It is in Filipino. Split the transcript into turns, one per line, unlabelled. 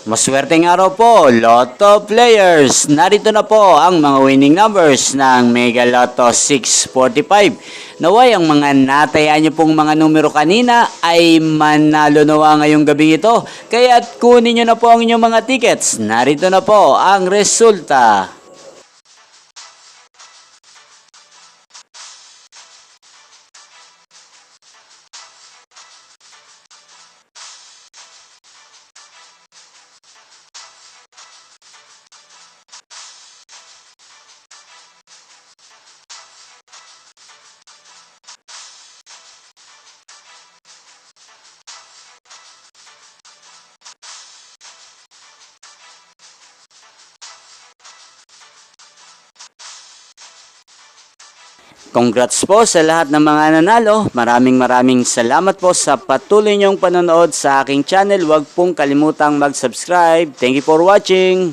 Maswerteng araw po, Lotto players! Narito na po ang mga winning numbers ng Mega Lotto 645. Naway ang mga natayaan nyo pong mga numero kanina ay manalo nawa ngayong gabi ito. Kaya't kunin nyo na po ang inyong mga tickets. Narito na po ang resulta. Congrats po sa lahat ng mga nanalo. Maraming salamat po sa patuloy niyong panonood sa aking channel. Huwag pong kalimutang mag-subscribe. Thank you for watching.